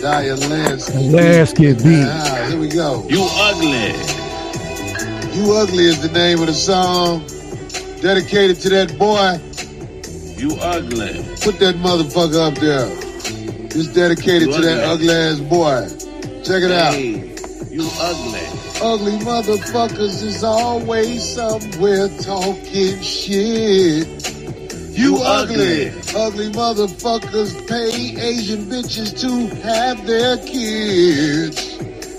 Landscape beat. Here we go. You ugly. You Ugly is the name of the song. Dedicated to that boy. You ugly. Put that motherfucker up there. It's dedicated to that ugly ass boy. Check it out. You ugly. Ugly motherfuckers is always somewhere talking shit. You ugly. Ugly motherfuckers pay Asian bitches to have their kids.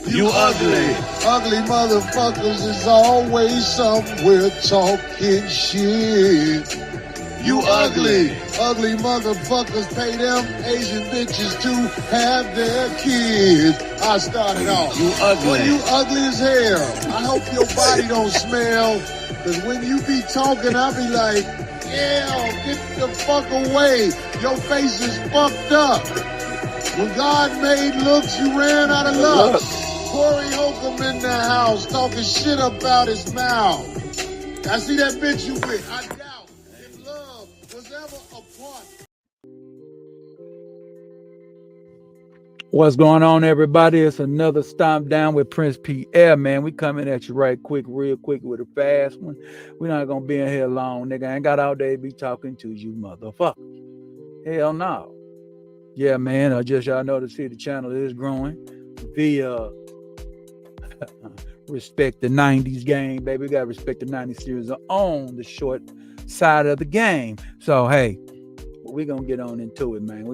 You ugly. Ugly motherfuckers is always somewhere talking shit. You ugly. Ugly motherfuckers pay them Asian bitches to have their kids. I started off. You ugly. Well, you ugly as hell. I hope your body don't smell. Cause when you be talking, I be like, yeah, get the fuck away. Your face is fucked up. When God made looks, you ran out of looks. Corey Holcomb in the house talking shit about his mouth. I see that bitch you with. I doubt if love was ever a part. What's going on, everybody? It's another Stomp Down with Prince Pierre, man. We coming at you right quick, real quick with a fast one. We're not going to be in here long, nigga. I ain't got all day to be talking to you motherfuckers. Hell no. Yeah, man. I just y'all know to see the channel is growing via respect the 90s game, baby. We got to respect the 90s series on the short side of the game. So, hey, we're going to get on into it, man.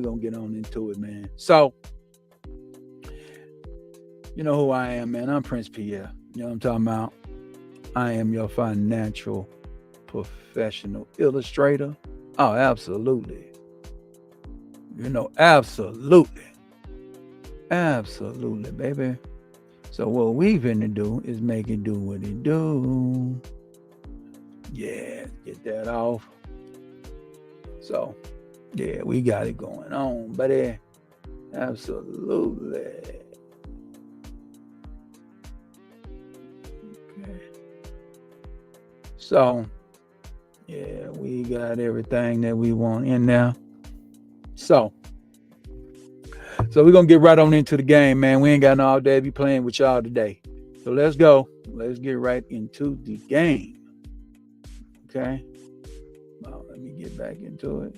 So, you know who I am, man. I'm Prince Pierre. You know what I'm talking about? I am your financial professional illustrator. Oh, absolutely. You know, absolutely. Absolutely, baby. So what we finna do is make it do what it do. Yeah, get that off. So, yeah, we got it going on, buddy. Absolutely. Okay. So, yeah, we got everything that we want in there. So we're going to get right on into the game, man. We ain't got no all day to be playing with y'all today. So let's go. Let's get right into the game. Okay. Well, let me get back into it.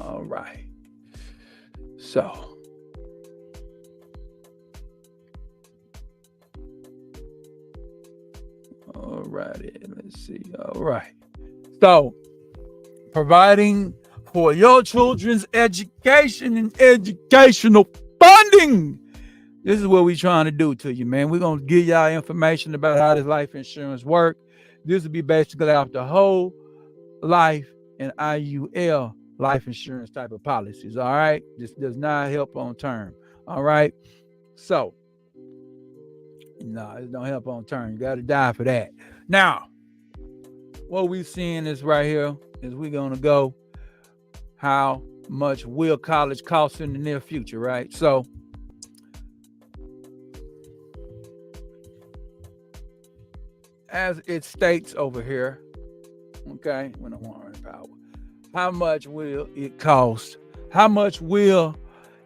All right. So. All righty. Let's see. All right. So, providing for your children's education and educational funding. This is what we're trying to do to you, man. We're going to give y'all information about how this life insurance works. This will be basically off the whole life and IUL life insurance type of policies, all right? This does not help on term, all right? So, no, it don't help on term. You got to die for that. Now, what we're seeing is right here is we're going to go how much will college cost in the near future, right? So, as it states over here, okay, we don't want to power. How much will it cost? How much will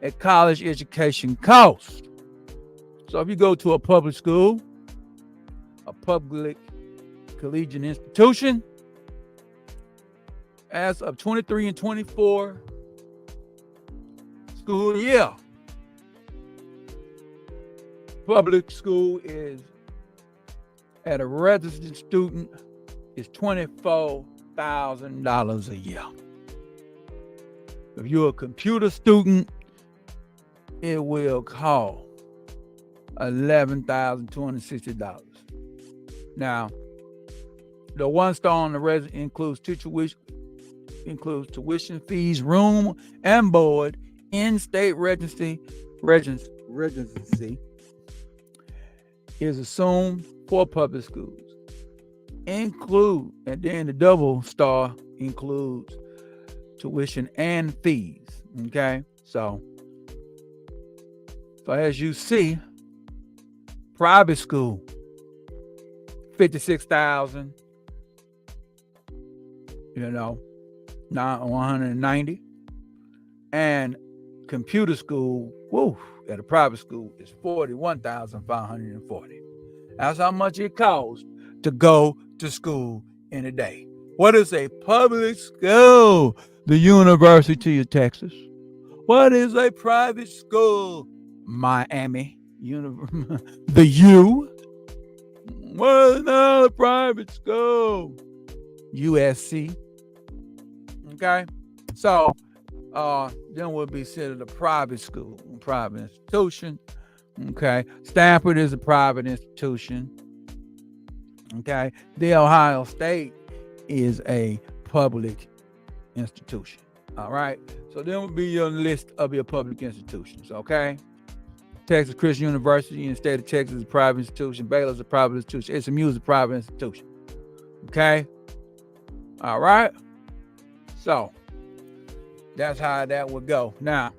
a college education cost? So if you go to a public school, a public collegiate institution, as of 23 and 24 school year, public school is at a registered student is $24,000 a year. If you're a computer student, it will cost $11,260. Now, the 1-star on the resident includes tuition fees, room and board, in-state residency is assumed for public schools. And then the double star includes tuition and fees. Okay, so as you see, private school, $56,000. $190. And computer school, at a private school is $41,540. That's how much it costs to go to school in a day. What is a public school? The University of Texas. What is a private school? Miami. The U. What is not a private school? USC. Okay? So, then we'll be considered a private school, a private institution. Okay? Stanford is a private institution. Okay? The Ohio State is a public institution. All right? So then will be your list of your public institutions. Okay? Texas Christian University in the state of Texas is a private institution. Baylor is a private institution. SMU is a private institution. Okay? All right? So, that's how that would go. Now,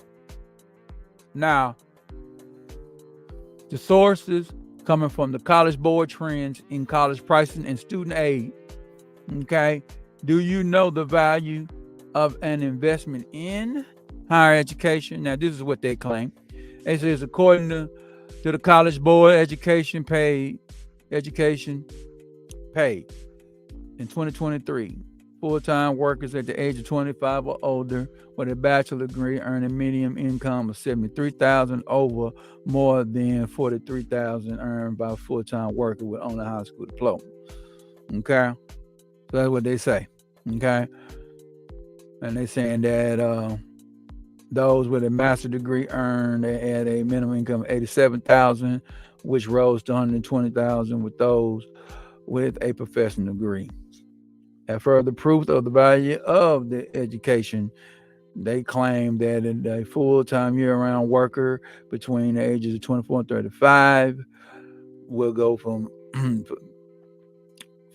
the sources coming from the College Board trends in college pricing and student aid. Okay? Do you know the value of an investment in higher education? Now, this is what they claim. It says, according to the College Board, education paid in 2023. Full-time workers at the age of 25 or older with a bachelor degree earn a median income of $73,000 over more than $43,000 earned by a full-time worker with only a high school diploma. Okay, so that's what they say. Okay, and they're saying that those with a master's degree earned at a minimum income of $87,000, which rose to $120,000 with those with a professional degree. As further proof of the value of the education, they claim that a full-time year-round worker between the ages of 24 and 35 will go from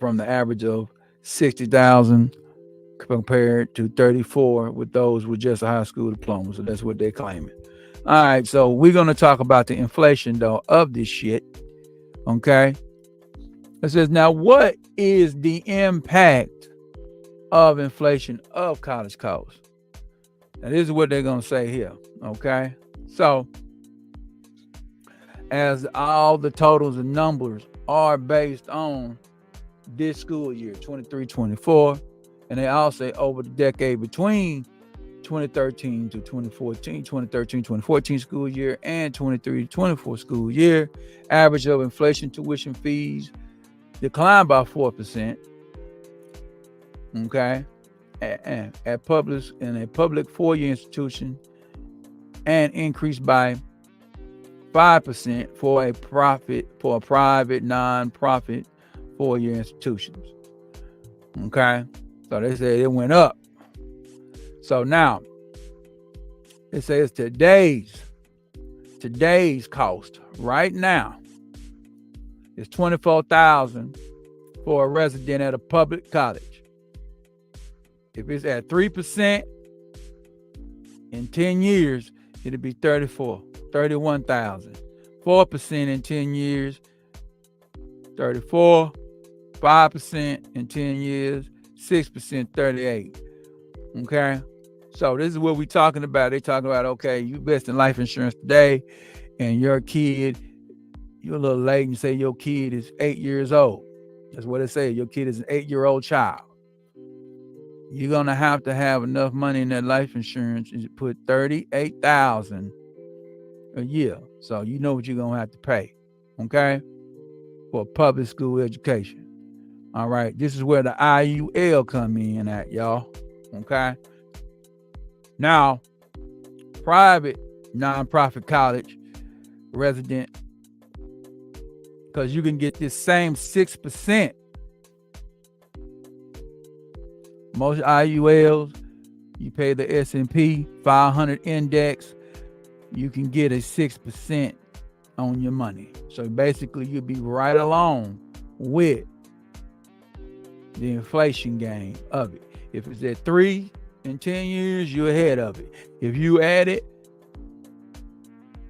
the average of $60,000 compared to 34 with those with just a high school diploma. So that's what they're claiming. All right, so we're going to talk about the inflation, though, of this shit. Okay? It says, now, what is the impact of inflation of college costs? Now, this is what they're going to say here. Okay? So, as all the totals and numbers are based on this school year, 23-24, and they all say over the decade between 2013 to 2014, 2013-2014 school year and 23-24 school year, average of inflation tuition fees declined by 4%. Okay, in a public four-year institution, and increased by 5% for a private non-profit four-year institutions. Okay, so they say it went up. So now it says today's cost right now is $24,000 for a resident at a public college. If it's at 3% in 10 years, it'll be $31,000. 4% in 10 years, 34. 5% in 10 years, 6%, 38. Okay? So this is what we're talking about. They're talking about, okay, you invest in life insurance today, and your kid, you're a little late, and you say your kid is 8 years old. That's what it says. Your kid is an 8-year-old child. You're going to have enough money in that life insurance to put $38,000 a year. So you know what you're going to have to pay, okay, for public school education. All right, this is where the IUL come in at, y'all, okay? Now, private nonprofit college resident, because you can get this same 6%. Most IULs, you pay the S&P 500 index, you can get a 6% on your money. So basically, you'll be right along with the inflation gain of it. If it's at 3 in 10 years, you're ahead of it. If you add it,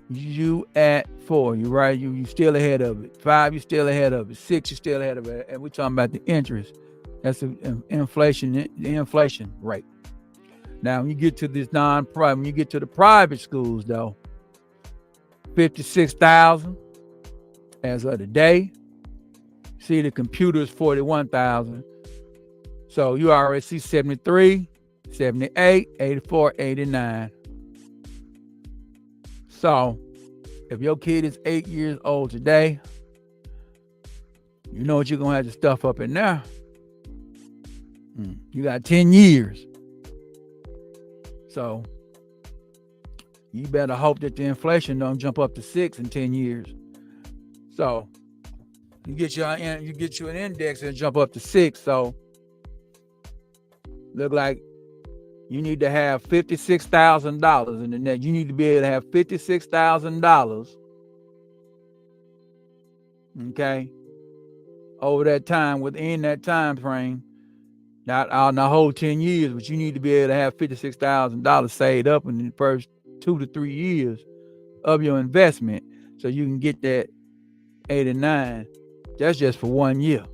you at 4, you're right, you still ahead of it. 5, you're still ahead of it. 6, you're still ahead of it. And we're talking about the interest. That's the inflation rate. Now, when you get to this non-private, when you get to the private schools, though, $56,000 as of today. See, the computer is $41,000. So you already see 73, 78, 84, 89. So if your kid is 8 years old today, you know what you're going to have to stuff up in there. You got 10 years. So you better hope that the inflation don't jump up to 6 in 10 years. So you get you an index and jump up to 6. So look like you need to have $56,000 in the net. You need to be able to have $56,000. Okay. Over that time, within that time frame, not on the whole 10 years, but you need to be able to have $56,000 saved up in the first 2 to 3 years of your investment, so you can get that 89. That's just for 1 year.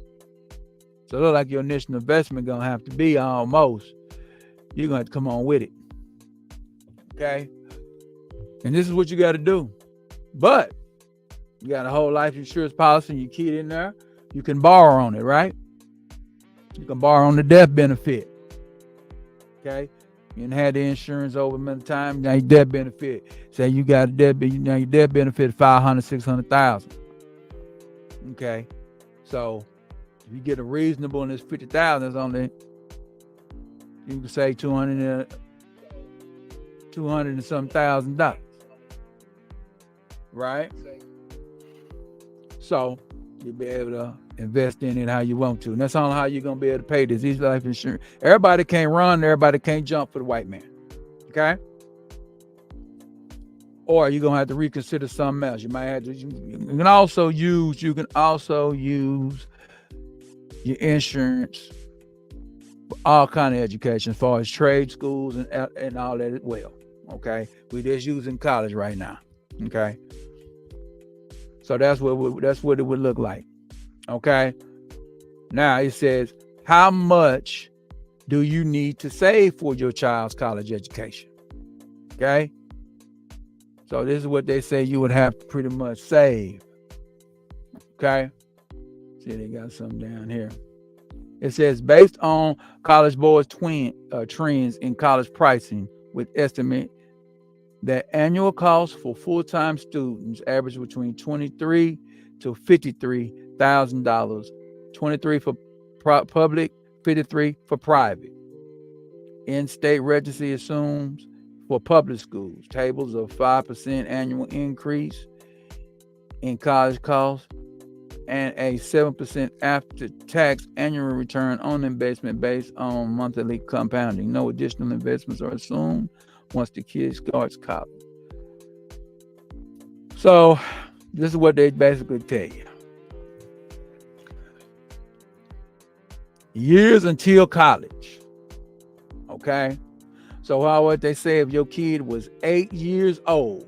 So it looks like your initial investment gonna have to be almost. You're gonna have to come on with it. Okay. And this is what you got to do. But you got a whole life insurance policy and your kid in there. You can borrow on it, right? You can borrow on the death benefit. Okay. You didn't have the insurance over many times. Now your death benefit. Say you got a death, now your death benefit $500,000, $600,000. Okay. So if you get a reasonableness, $50,000 is only, you can say 200 and some $1,000. Right? So you'll be able to invest in it how you want to. And that's only how you're going to be able to pay this. These life insurance. Everybody can't run. Everybody can't jump for the white man. Okay? Or you're going to have to reconsider something else. You might have to, you can also use your insurance for all kind of education, as far as trade schools and all that as well. Okay? We just using college right now. Okay? So that's what it would look like. Okay. Now it says, how much do you need to save for your child's college education? Okay. So this is what they say you would have to pretty much save. Okay. See, they got something down here. It says, based on College Board's trends in college pricing, with estimate that annual costs for full-time students average between $23,000 to $53,000, 23 for public, 53 for private. In-state registry assumes for public schools tables of 5% annual increase in college costs and a 7% after-tax annual return on investment based on monthly compounding. No additional investments are assumed once the kid starts college. So this is what they basically tell you. Years until college. Okay. So how would they say if your kid was 8 years old?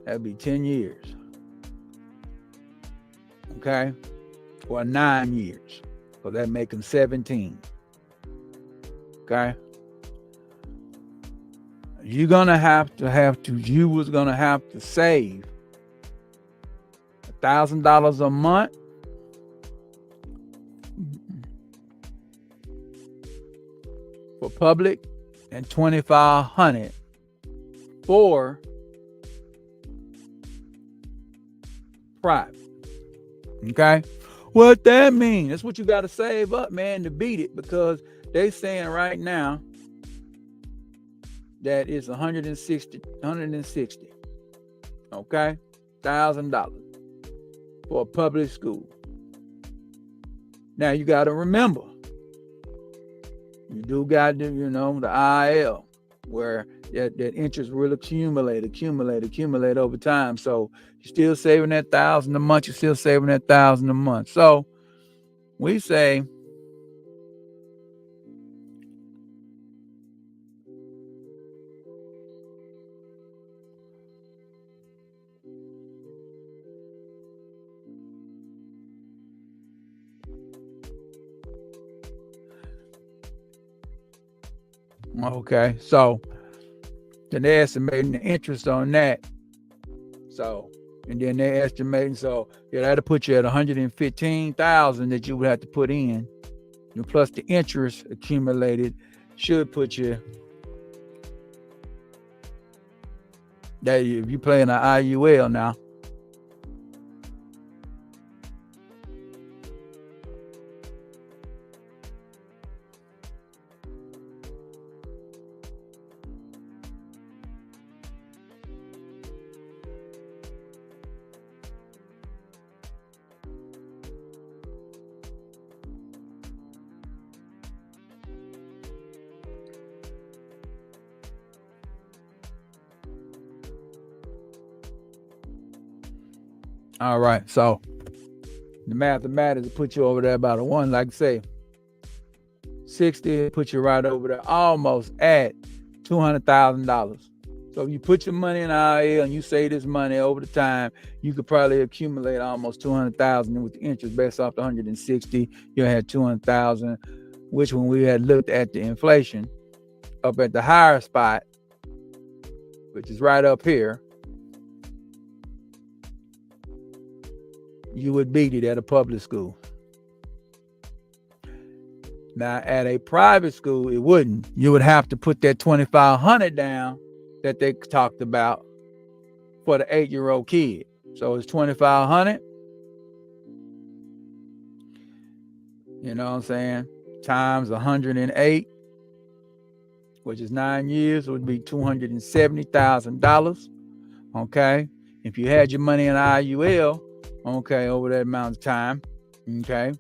That'd be 10 years. Okay. Or 9 years. So that make them 17. Okay. You was gonna have to save $1,000 a month for public and $2,500 for private. Okay. What that means? That's what you got to save up, man, to beat it, because they saying right now that it's $160, okay, $1,000 for a public school. Now you got to remember, you do got to, the IL, where that interest will accumulate over time. So you're still saving that $1,000 a month. You're still saving that $1,000 a month. So we say, Okay, so then they're estimating the interest on that. So, and then they're estimating, so yeah, that'll put you at 115,000 that you would have to put in, and plus the interest accumulated should put you that if you play in an IUL now. All right, so the mathematics put you over there about a one, like I say, 60 put you right over there, almost at $200,000. So if you put your money in IRL and you save this money over the time, you could probably accumulate almost 200,000 with the interest based off the 160. You had 200,000, which when we had looked at the inflation up at the higher spot, which is right up here, you would beat it at a public school. Now, at a private school, it wouldn't. You would have to put that $2,500 down that they talked about for the 8-year-old kid. So it's $2,500. You know what I'm saying? Times 108, which is 9 years, would be $270,000. Okay. If you had your money in IUL, okay, over that amount of time, okay.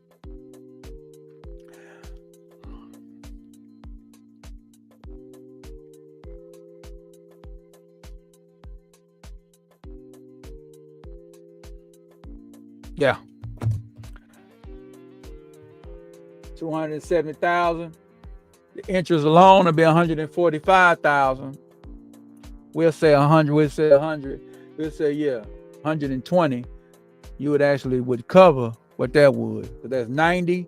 Yeah. 270,000. The interest alone will be 145,000. We'll say 100. We'll say 100. We'll say 120. You would actually cover what that would. But that's 90.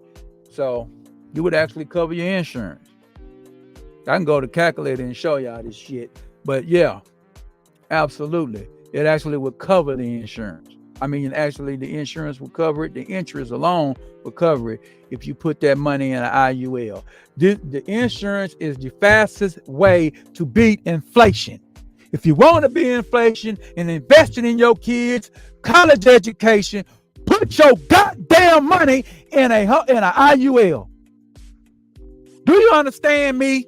So you would actually cover your insurance. I can go to calculator and show y'all this shit. But yeah, absolutely. It actually would cover the insurance. I mean, actually the insurance will cover it. The interest alone will cover it if you put that money in an IUL. The insurance is the fastest way to beat inflation. If you want to beat inflation and investing in your kids' college education, put your goddamn money in an IUL. Do you understand me?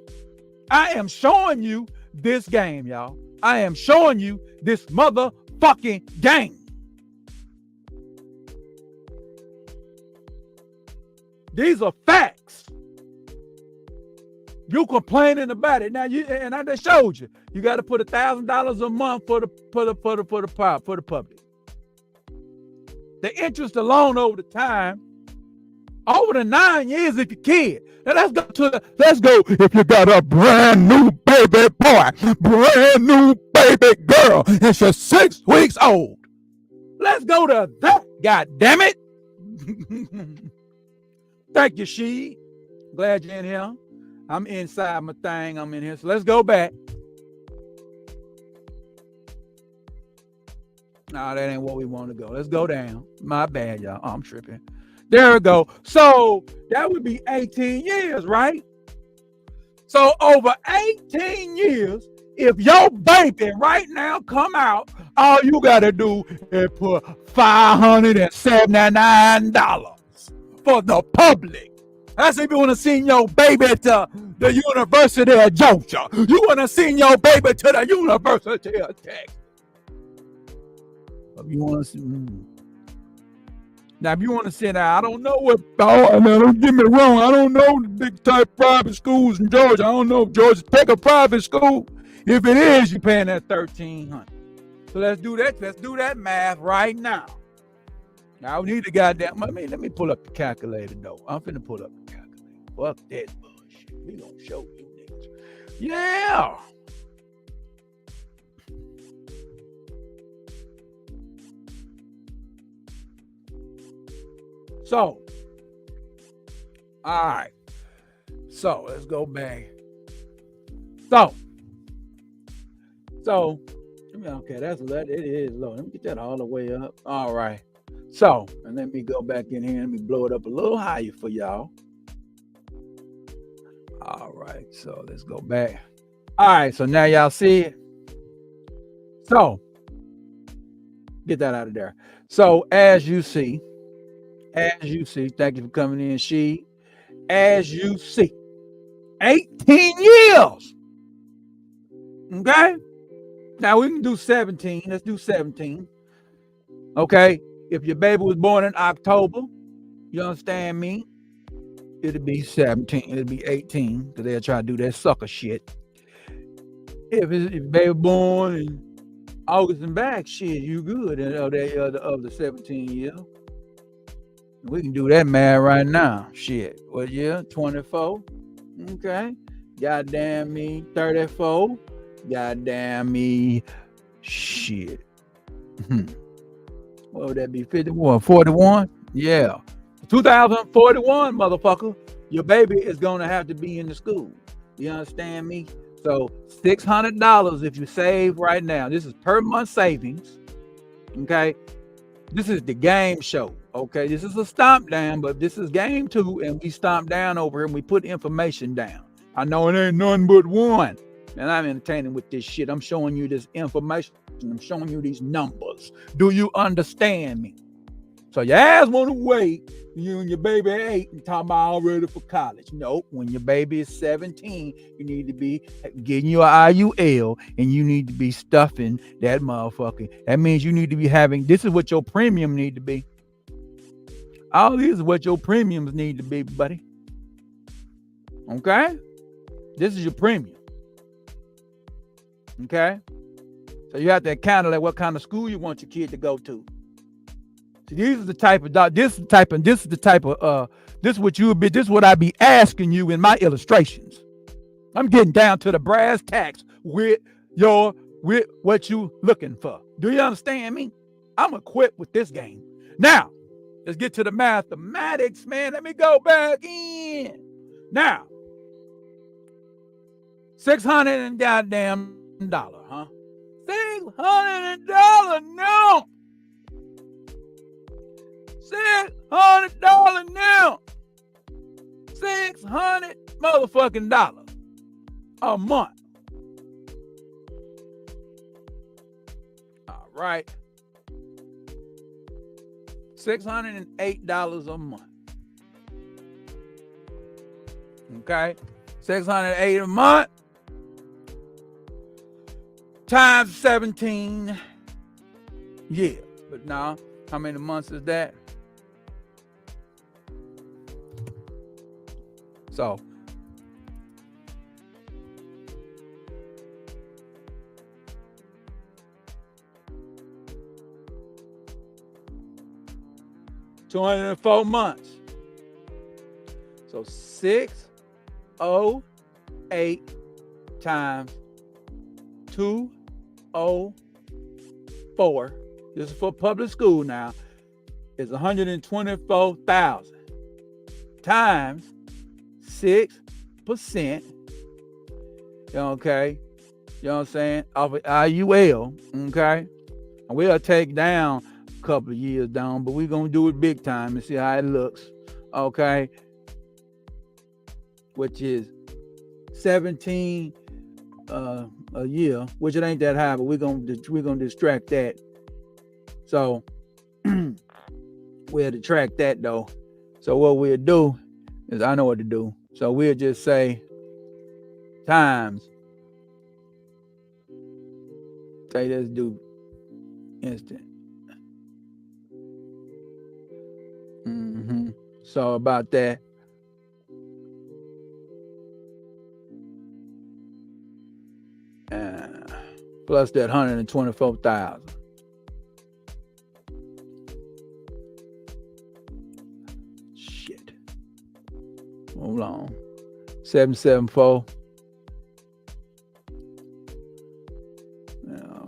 I am showing you this game, y'all. I am showing you this motherfucking game. These are facts. You complaining about it now? And I just showed you. You got to put $1,000 a month for the public. The interest alone over the time, over the 9 years if you kid. Now let's go if you got a brand new baby boy, brand new baby girl, and she's 6 weeks old. Let's go to that. God damn it. Thank you, She. Glad you're in here. I'm inside my thing. I'm in here. So let's go back. No, that ain't what we want to go. Let's go down. My bad, y'all. Oh, I'm tripping. There we go. So that would be 18 years, right? So over 18 years, if your baby right now come out, all you got to do is put $579 for the public. That's if you want to send your baby to the University of Georgia. You want to send your baby to the University of Texas. If you want to see, now if you want to send out, I don't know what. Oh, now don't get me wrong. I don't know the big type private schools in Georgia. I don't know if Georgia take a private school. If it is, you're paying that $1,300. So let's do that. Let's do that math right now. Now we need to goddamn. Let me pull up the calculator though. I'm finna pull up the calculator. Fuck that bullshit. We gonna show you niggas. Yeah. So, all right. So let's go back. So, okay, it is low. Let me get that all the way up. All right. So, and let me go back in here. Let me blow it up a little higher for y'all. All right. So let's go back. All right. So now y'all see it. So get that out of there. So as you see, thank you for coming in, as you see, 18 years. Okay. Now we can do 17. Let's do 17. Okay. If your baby was born in October, you understand me? It'll be 17. It'll be 18 because they'll try to do that sucker shit. If baby born in August and back, shit, you good. And of the 17 years. We can do that math right now. Shit. What year? 24. Okay. Goddamn me. 34. Goddamn me. Shit. What would that be? 51? 41? Yeah. 2041, motherfucker. Your baby is going to have to be in the school. You understand me? So $600 if you save right now. This is per month savings. Okay. This is the game show. Okay. This is a stomp down, but this is game 2, and we stomp down over here and we put information down. I know it ain't nothing but one. And I'm entertaining with this shit. I'm showing you this information. I'm showing you these numbers. Do you understand me? So your ass want to wait. You and your baby 8 and talking about all ready for college. Nope. When your baby is 17, you need to be getting your IUL and you need to be stuffing that motherfucker. That means you need to be having, this is what your premium need to be. All this is what your premiums need to be, buddy. Okay? This is your premium. Okay? So you have to account like what kind of school you want your kid to go to. See, these are the type of this is what you would be, this is what I be asking you in my illustrations. I'm getting down to the brass tacks with what you looking for. Do you understand me? I'm equipped with this game. Now, let's get to the mathematics, man. Let me go back in. Now, $600 and goddamn dollar, huh? $600 now. $600 now. $600 motherfucking dollars a month. All right. $608 a month. Okay. $608 a month times 17. Yeah. But now, how many months is that? So, $204 months. So 608 times 204. This is for public school now. Is 124,000 times 6%. Okay. You know what I'm saying? Off of IUL. Okay. And we'll take down a couple of years down, but we're going to do it big time and see how it looks. Okay. Which is 17 a year, which it ain't that high, but we're gonna distract that. So we'll detract that though. So what we'll do is, I know what to do. So we'll just say times. Say let's do instant. So about that. Plus that 124,000. Shit. Hold on. 774. All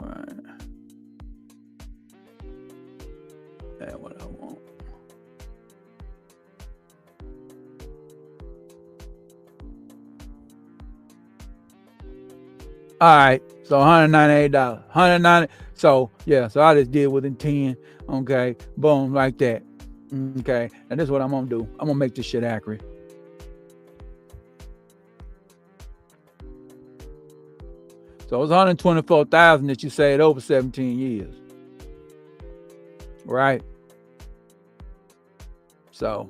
right. That's what I want. All right, so $198. 190. So yeah, so I just did within 10. Okay, boom, like that. Okay, and this is what I'm gonna do. I'm gonna make this shit accurate. So it's 124,000 that you saved over 17 years, right? So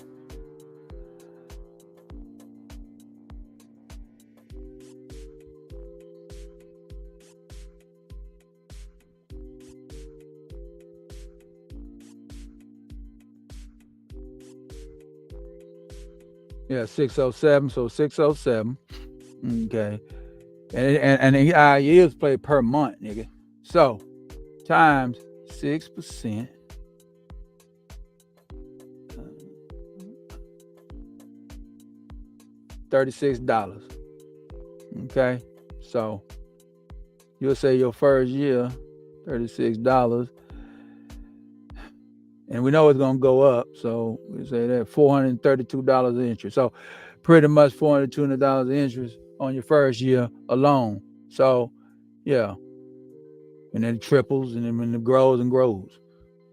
yeah, 607. So 607. Okay, and the years played per month, nigga. So times 6%. $36. Okay, so you'll say your first year, $36, and we know it's gonna go up. So we say that $432 interest. So pretty much $420 interest on your first year alone. So yeah, and then it triples, and then it grows and grows.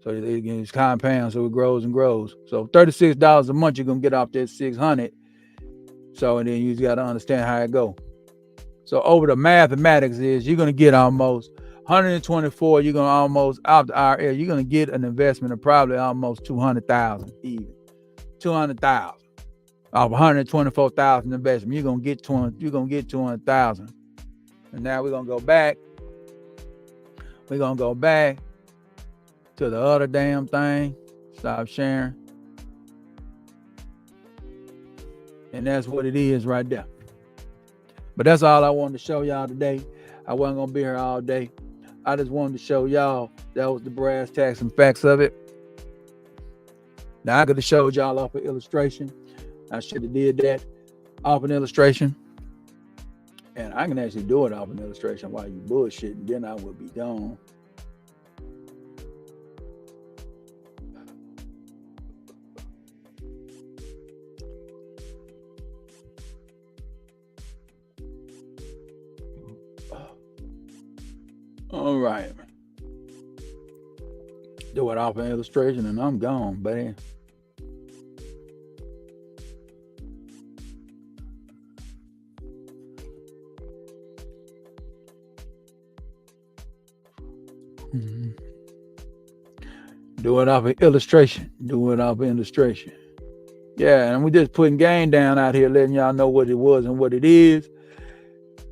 So it's compound, so it grows and grows. So $36 a month you're gonna get off that 600. So and then you just got to understand how it go. So over the mathematics is you're gonna get almost 124. You're gonna almost out the IRL. You're gonna get an investment of probably almost 200,000, even 200,000 off 124,000 investment. You're gonna get 20. You're gonna get 200,000. And now we're gonna go back. We're gonna go back to the other damn thing. Stop sharing. And that's what it is right there. But that's all I wanted to show y'all today. I wasn't gonna be here all day. I just wanted to show y'all that was the brass tacks and facts of it. Now I could have showed y'all off an illustration. I should have did that off an illustration. And I can actually do it off an illustration while you bullshitting, then I will be gone. All right. Do it off an illustration and I'm gone, buddy. Do it off an illustration. Do it off an illustration. Yeah, and we just putting game down out here, letting y'all know what it was and what it is.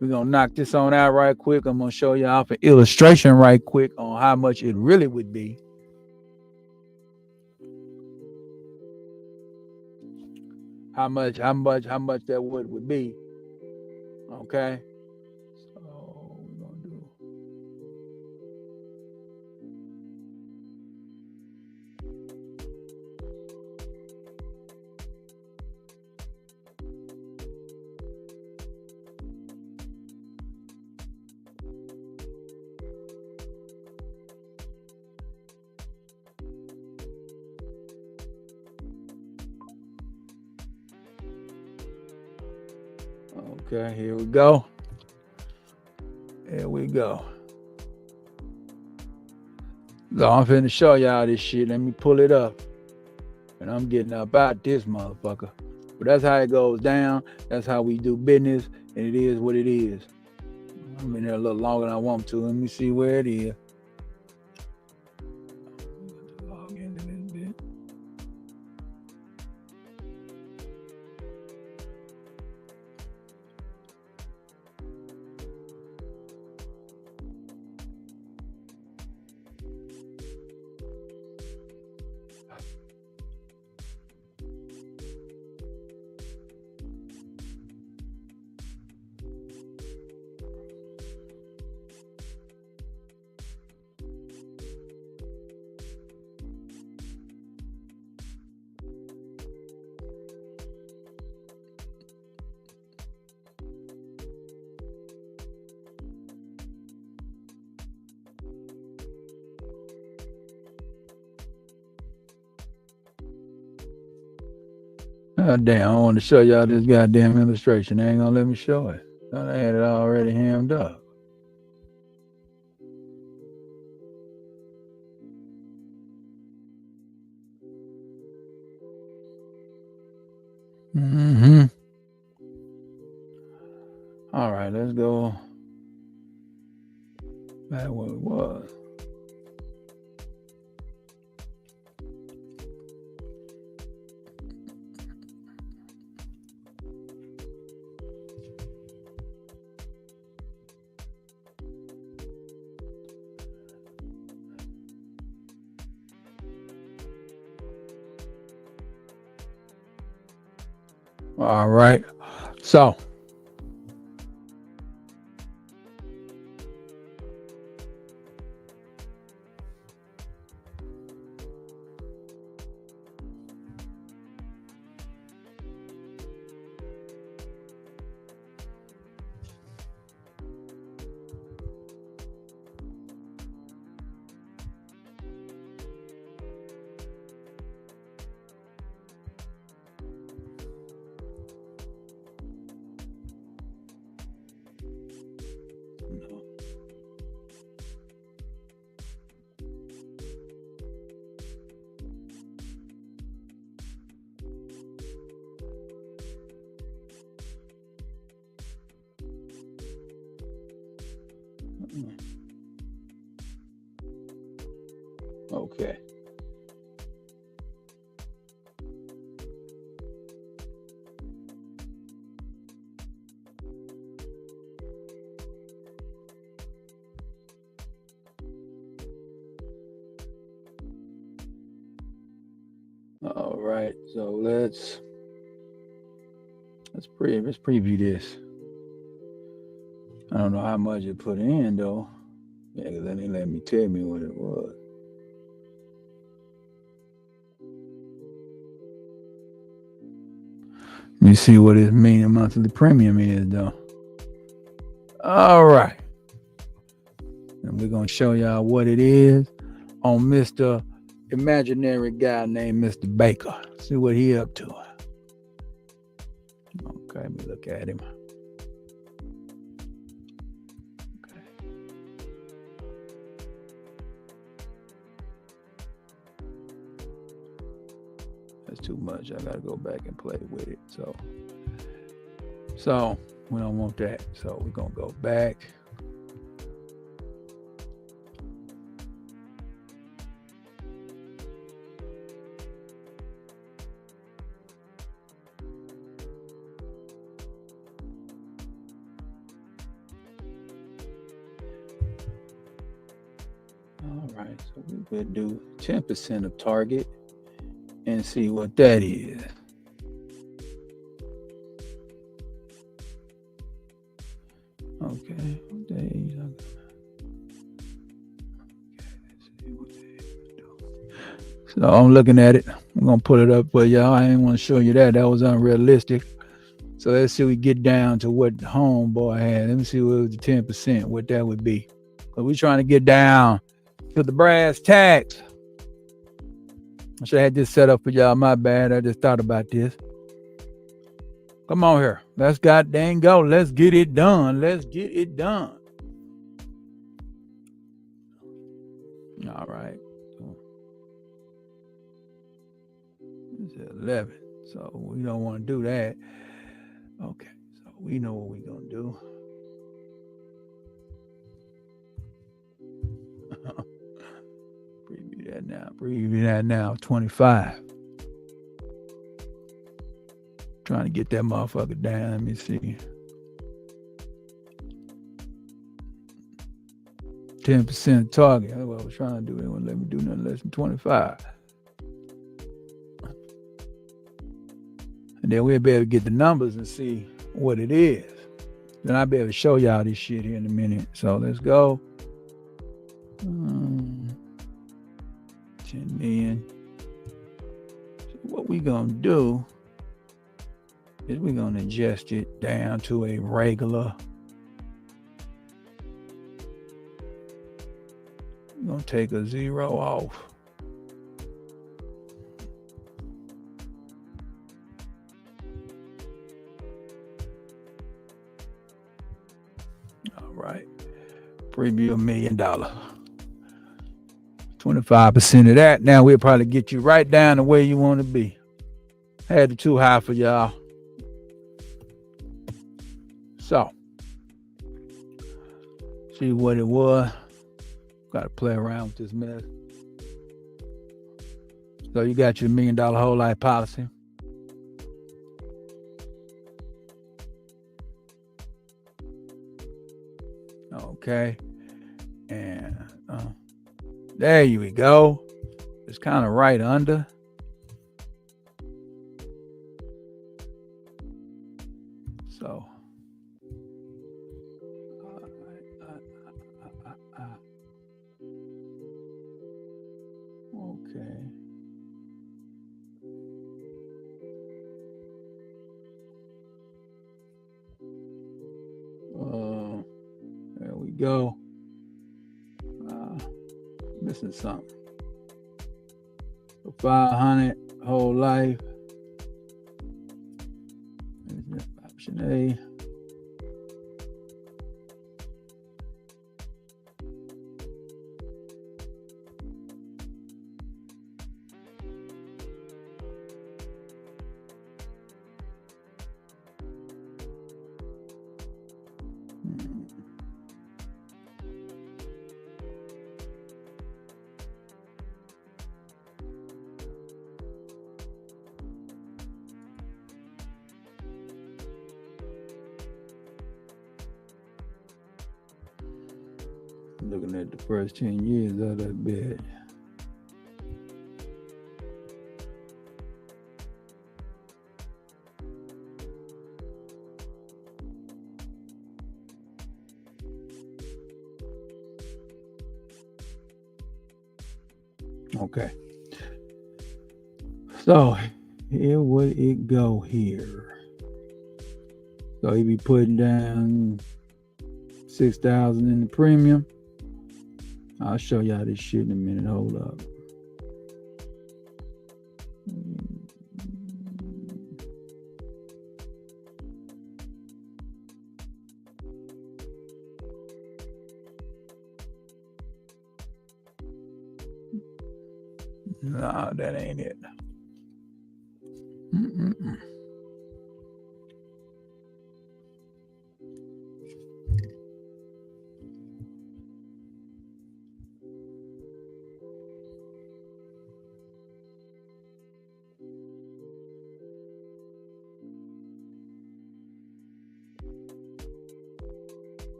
We're going to knock this on out right quick. I'm going to show you off an illustration right quick on how much it really would be. How much that would be. Okay. So we're going to do. Okay, here we go. Here we go. So I'm finna show y'all this shit. Let me pull it up. And I'm getting up out this motherfucker. But that's how it goes down. That's how we do business. And it is what it is. I'm in there a little longer than I want to. Let me see where it is. Log into this bit. Oh, damn, I want to show y'all this goddamn illustration. They ain't gonna let me show it. Thought I had it already hammed up. Mm-hmm. All right, let's go back where it was. All right. So okay. All right. So let's preview this. I don't know how much it put in though. Yeah, because they didn't let me tell me what it was. Let me see what his mean monthly premium is though. All right. And we're going to show y'all what it is on Mr. Imaginary guy named Mr. Baker. See what he up to. Okay, let me look at him. Okay. That's too much. I got to go back and play with it. So we don't want that. So we're going to go back. All right, so we could do 10% of target and see what that is. Okay, what day are you talking about? Okay, let's see what they do. So I'm looking at it. I'm gonna put it up for y'all. I didn't want to show you that. That was unrealistic. So let's see we get down to what the homeboy had. Let me see what was the 10%, what that would be. But we're trying to get down to the brass tacks. I should have had this set up for y'all. My bad. I just thought about this. Come on here. Let's goddamn go. Let's get it done. Let's get it done. All right. It's 11. So we don't want to do that. Okay. So we know what we're going to do. Preview that now. 25. Trying to get that motherfucker down. Let me see. 10% target. That's what I was trying to do. They wouldn't let me do nothing less than 25. And then we'll be able to get the numbers and see what it is. Then I'll be able to show y'all this shit here in a minute. So let's go. 10 million. So what we gonna do is we're gonna adjust it down to a regular. We're gonna take a 0 off. All right. Preview $1 million. 25% of that. Now we'll probably get you right down the way you want to be. Had it too high for y'all. So, see what it was. Got to play around with this mess. So you got your $1 million whole life policy. Okay. And there you go. It's kind of right under. So. Okay. There we go. Missing something. So 500 whole life. Option A. Looking at the first 10 years of that bed. Okay. So here would it go here? So he be putting down $6,000 in the premium. I'll show y'all this shit in a minute. Hold up. Nah, that ain't it.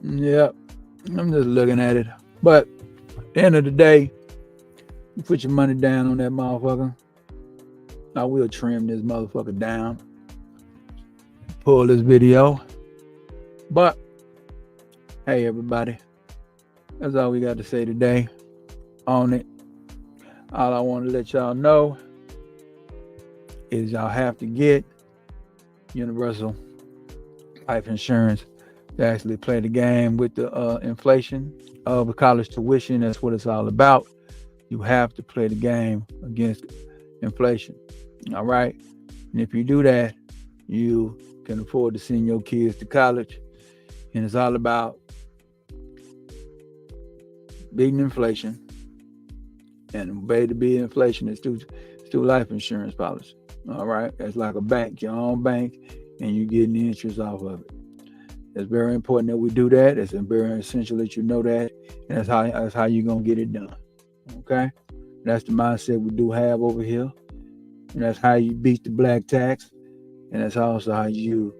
Yep, I'm just looking at it. But at the end of the day, you put your money down on that motherfucker. I will trim this motherfucker down. Pull this video. But hey, everybody, that's all we got to say today on it. All I want to let y'all know is y'all have to get universal life insurance to actually play the game with the inflation of the college tuition. That's what it's all about. You have to play the game against inflation. All right. And if you do that, you can afford to send your kids to college. And it's all about beating inflation. And the way to beat inflation is through life insurance policy. All right. It's like a bank, your own bank, and you getting the interest off of it. It's very important that we do that. It's very essential that you know that. And that's how you're going to get it done. Okay? That's the mindset we do have over here. And that's how you beat the black tax. And that's also how you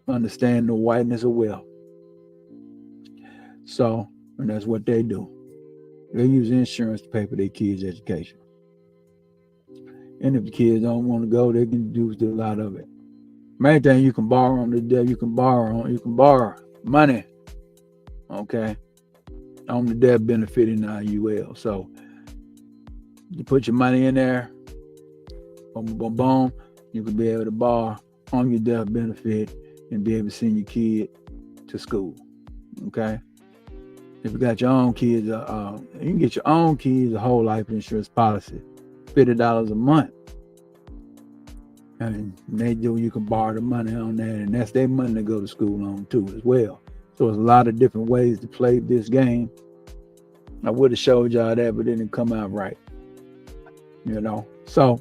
understand the whiteness of wealth. So, and that's what they do. They use insurance to pay for their kids' education. And if the kids don't want to go, they can do a lot of it. Main thing, you can borrow on the debt. You can borrow money. Okay. On the debt benefiting IUL. So you put your money in there. Boom, boom, boom. You can be able to borrow on your death benefit and be able to send your kid to school. Okay. If you got your own kids, you can get your own kids a whole life insurance policy, $50 a month. And you can borrow the money on that, and that's their money to go to school on too as well. So there's a lot of different ways to play this game. I would have showed y'all that, but it didn't come out right. So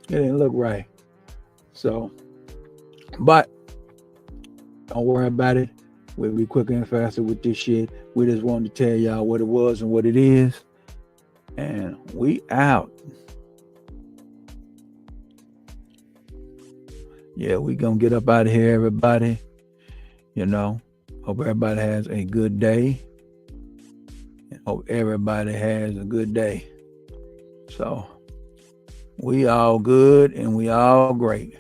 it didn't look right. So, but don't worry about it. We'll be quicker and faster with this shit. We just wanted to tell y'all what it was and what it is. And we out. Yeah, we gonna get up out of here, everybody. Hope everybody has a good day. And hope everybody has a good day. So we all good and we all great.